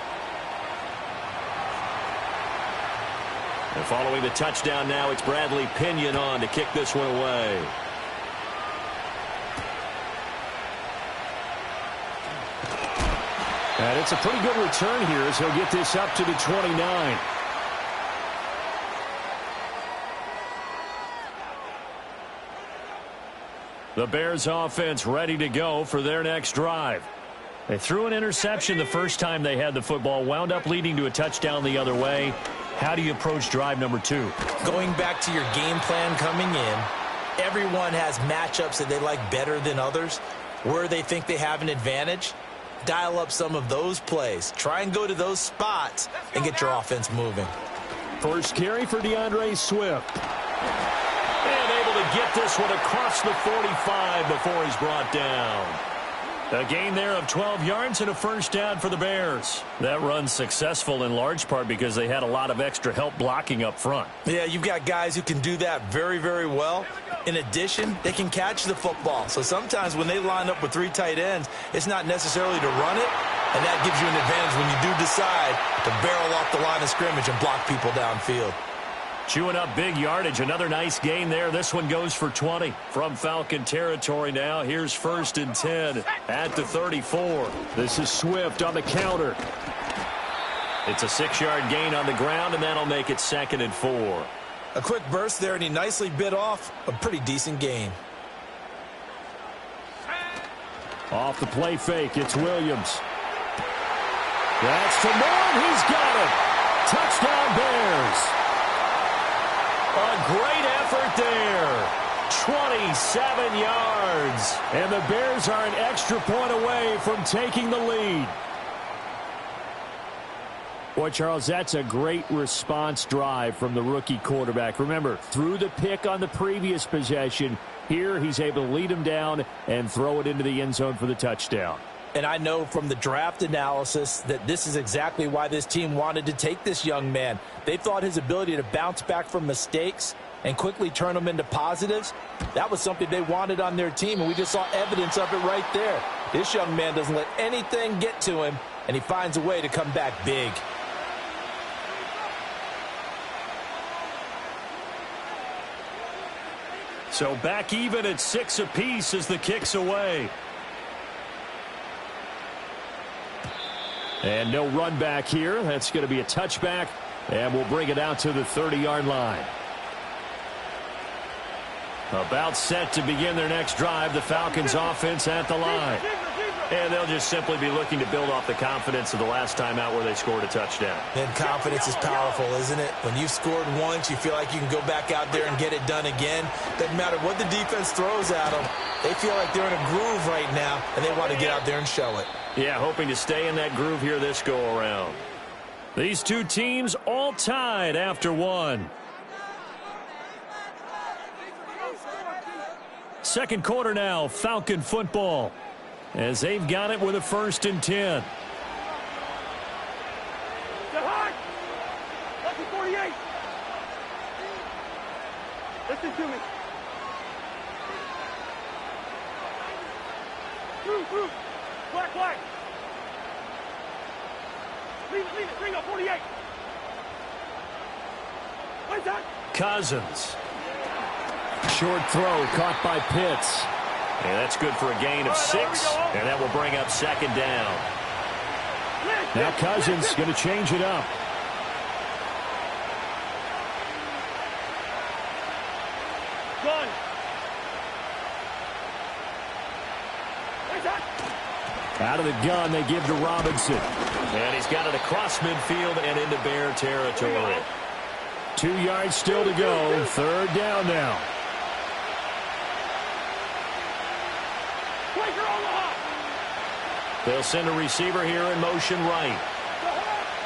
And following the touchdown now, it's Bradley Pinion on to kick this one away. And it's a pretty good return here as he'll get this up to the 29. The Bears offense ready to go for their next drive. They threw an interception the first time they had the football, wound up leading to a touchdown the other way. How do you approach drive number 2? Going back to your game plan coming in, everyone has matchups that they like better than others. Where they think they have an advantage, dial up some of those plays. Try and go to those spots and get your offense moving. First carry for DeAndre Swift. And able to get this one across the 45 before he's brought down. A gain there of 12 yards and a first down for the Bears. That run's successful in large part because they had a lot of extra help blocking up front. Yeah, you've got guys who can do that very, very well. In addition, they can catch the football. So sometimes when they line up with 3 tight ends, it's not necessarily to run it, and that gives you an advantage when you do decide to barrel off the line of scrimmage and block people downfield. Chewing up big yardage. Another nice gain there. This one goes for 20. From Falcon territory now. Here's 1st and 10 at the 34. This is Swift on the counter. It's a 6-yard gain on the ground, and that'll make it 2nd and 4. A quick burst there, and he nicely bit off a pretty decent gain. Off the play fake, it's Williams. That's to Moore. He's got it. Touchdown, Bears. A great effort there. 27 yards. And the Bears are an extra point away from taking the lead. Boy, Charles, that's a great response drive from the rookie quarterback. Remember, threw the pick on the previous possession. Here, he's able to lead him down and throw it into the end zone for the touchdown. And I know from the draft analysis that this is exactly why this team wanted to take this young man. They thought his ability to bounce back from mistakes and quickly turn them into positives, that was something they wanted on their team, and we just saw evidence of it right there. This young man doesn't let anything get to him, and he finds a way to come back big. So back even at 6 apiece as the kick's away. And no run back here. That's going to be a touchback, and we'll bring it out to the 30-yard line. About set to begin their next drive. The Falcons offense at the line. And they'll just simply be looking to build off the confidence of the last time out where they scored a touchdown. And confidence is powerful, isn't it? When you've scored once, you feel like you can go back out there and get it done again. Doesn't matter what the defense throws at them. They feel like they're in a groove right now, and they want to get out there and show it. Yeah, hoping to stay in that groove here this go-around. These two teams all tied after one. Second quarter now, Falcon football, as they've got it with a 1st and 10. Lucky 48. Listen to me. Move. Black. Leave it. Bring up 48. What's that? Cousins. Short throw caught by Pitts. And that's good for a gain of 6. And that will bring up 2nd down. Now Cousins going to change it up. Gun. Out of the gun, they give to Robinson. And he's got it across midfield and into Bear territory. 2 yards still to go. 3rd down now. They'll send a receiver here in motion right.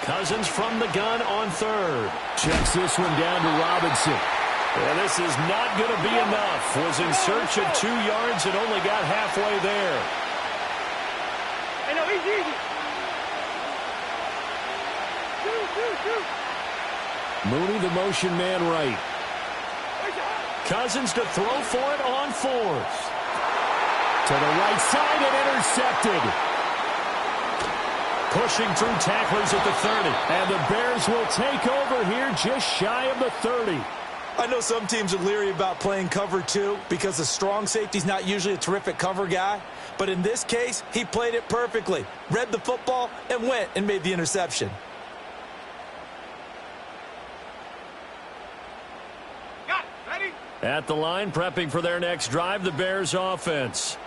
Cousins from the gun on 3rd. Checks this one down to Robinson. And this is not going to be enough. Was in search of 2 yards and only got halfway there. Hey, no, easy. Mooney, the motion man right. Cousins to throw for it on 4th. To the right side and intercepted. Pushing through tacklers at the 30. And the Bears will take over here just shy of the 30. I know some teams are leery about playing cover 2 because the strong safety's not usually a terrific cover guy. But in this case, he played it perfectly. Read the football and went and made the interception. Got it. Ready? At the line, prepping for their next drive, the Bears offense.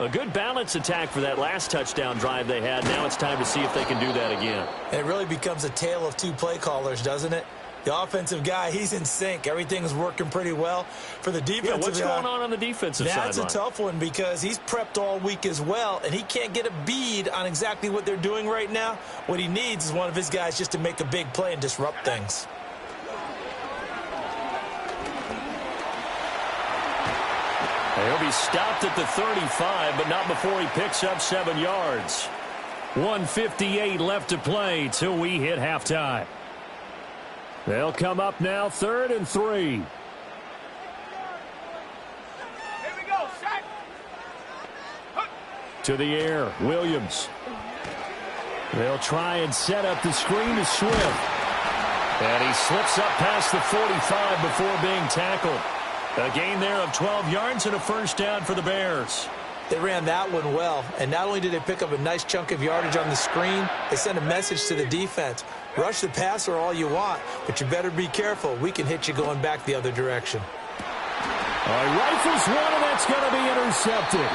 A good balance attack for that last touchdown drive they had. Now it's time to see if they can do that again. It really becomes a tale of two play callers, doesn't it? The offensive guy, he's in sync. Everything's working pretty well. For the defensive what's going on the defensive side? That's a tough one because he's prepped all week as well, and he can't get a bead on exactly what they're doing right now. What he needs is one of his guys just to make a big play and disrupt things. He'll be stopped at the 35, but not before he picks up 7 yards. 1:58 left to play till we hit halftime. They'll come up now, 3rd and 3. Here we go. Set. To the air, Williams. They'll try and set up the screen to Swift. And he slips up past the 45 before being tackled. A gain there of 12 yards and a first down for the Bears. They ran that one well, and not only did they pick up a nice chunk of yardage on the screen, they sent a message to the defense. Rush the passer all you want, but you better be careful. We can hit you going back the other direction. Rifles one, and that's going to be intercepted.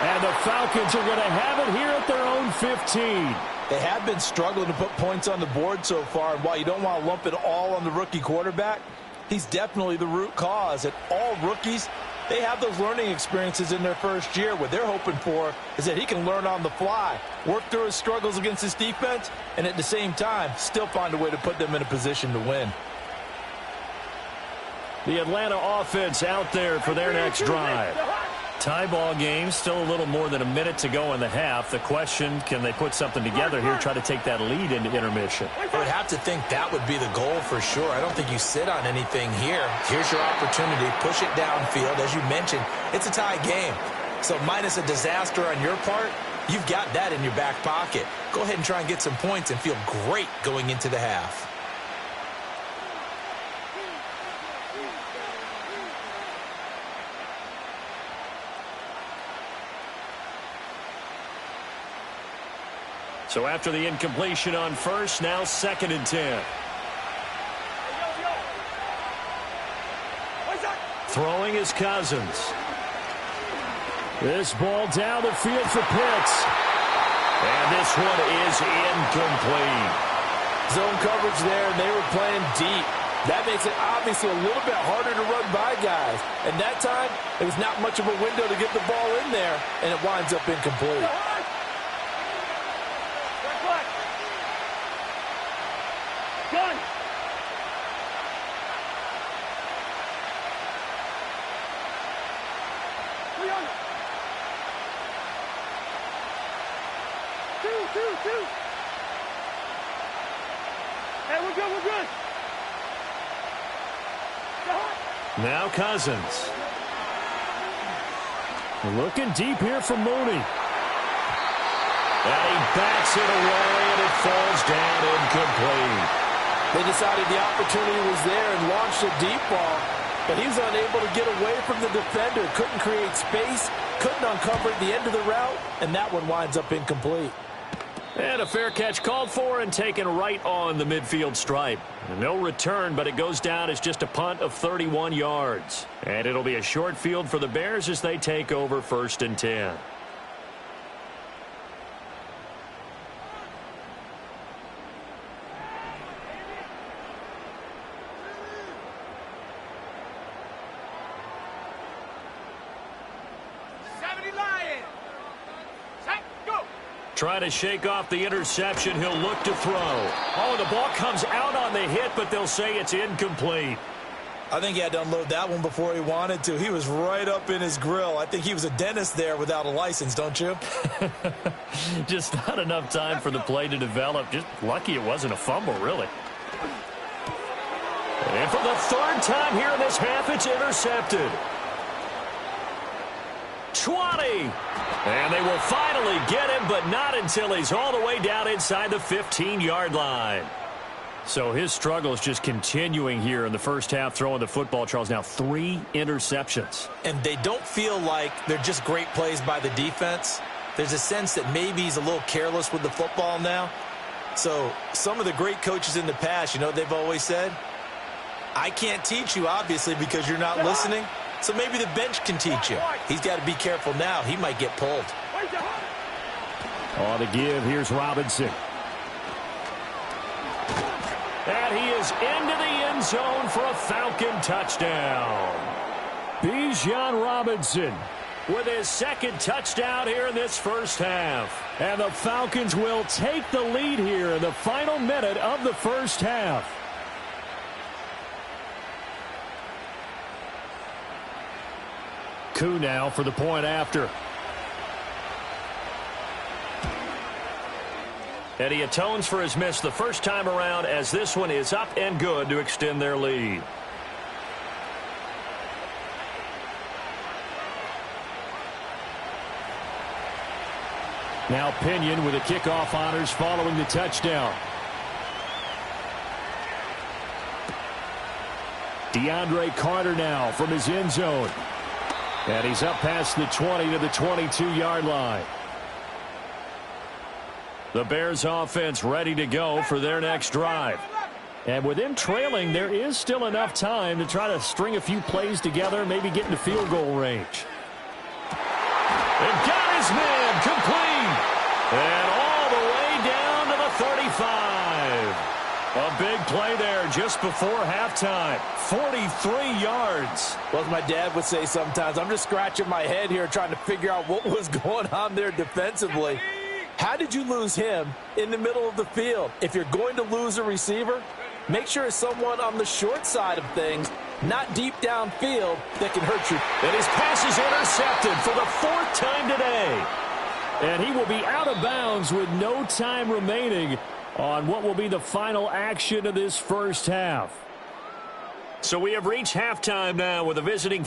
And the Falcons are going to have it here at their own 15. They have been struggling to put points on the board so far, and while you don't want to lump it all on the rookie quarterback, he's definitely the root cause. And all rookies, they have those learning experiences in their first year. What they're hoping for is that he can learn on the fly, work through his struggles against his defense, and at the same time, still find a way to put them in a position to win. The Atlanta offense out there for their next drive. Tie ball game, still a little more than a minute to go in the half. The question, can they put something together here, try to take that lead into intermission? I would have to think that would be the goal for sure. I don't think you sit on anything here. Here's your opportunity. Push it downfield. As you mentioned, it's a tie game. So minus a disaster on your part, you've got that in your back pocket. Go ahead and try and get some points and feel great going into the half. So after the incompletion on first, now 2nd and 10. Throwing is Cousins. This ball down the field for Pitts. And this one is incomplete. Zone coverage there, and they were playing deep. That makes it obviously a little bit harder to run by guys. And that time, it was not much of a window to get the ball in there, and it winds up incomplete. Gun. Two. Hey, we're good. Now Cousins. Looking deep here for Mooney. And he backs it away, and it falls down incomplete. They decided the opportunity was there and launched a deep ball, but he was unable to get away from the defender. Couldn't create space, couldn't uncover the end of the route, and that one winds up incomplete. And a fair catch called for and taken right on the midfield stripe. No return, but it goes down as just a punt of 31 yards. And it'll be a short field for the Bears as they take over 1st and 10. Trying to shake off the interception. He'll look to throw. Oh, the ball comes out on the hit, but they'll say it's incomplete. I think he had to unload that one before he wanted to. He was right up in his grill. I think he was a dentist there without a license, don't you? Just not enough time for the play to develop. Just lucky it wasn't a fumble, really. And for the 3rd time here in this half, it's intercepted. 20. And they will finally get him, but not until he's all the way down inside the 15-yard line. So his struggle is just continuing here in the first half, throwing the football, Charles. Now 3 interceptions. And they don't feel like they're just great plays by the defense. There's a sense that maybe he's a little careless with the football now. So some of the great coaches in the past, you know what they've always said? I can't teach you, obviously, because you're not listening. So maybe the bench can teach you. He's got to be careful now. He might get pulled. On the give, here's Robinson. And he is into the end zone for a Falcon touchdown. Bijan Robinson with his second touchdown here in this first half. And the Falcons will take the lead here in the final minute of the first half. Koo now for the point after. And he atones for his miss the first time around, as this one is up and good to extend their lead. Now Pinion with the kickoff honors following the touchdown. DeAndre Carter now from his end zone. And he's up past the 20 to the 22-yard line. The Bears offense ready to go for their next drive. And with them trailing, there is still enough time to try to string a few plays together, maybe get into field goal range. And got his man complete. And all the way down to the 35. A big play there just before halftime. 43 yards. Well, as my dad would say sometimes, I'm just scratching my head here trying to figure out what was going on there defensively. How did you lose him in the middle of the field? If you're going to lose a receiver, make sure it's someone on the short side of things, not deep downfield, that can hurt you. And his pass is intercepted for the 4th time today. And he will be out of bounds with no time remaining on what will be the final action of this first half. So we have reached halftime now with a visiting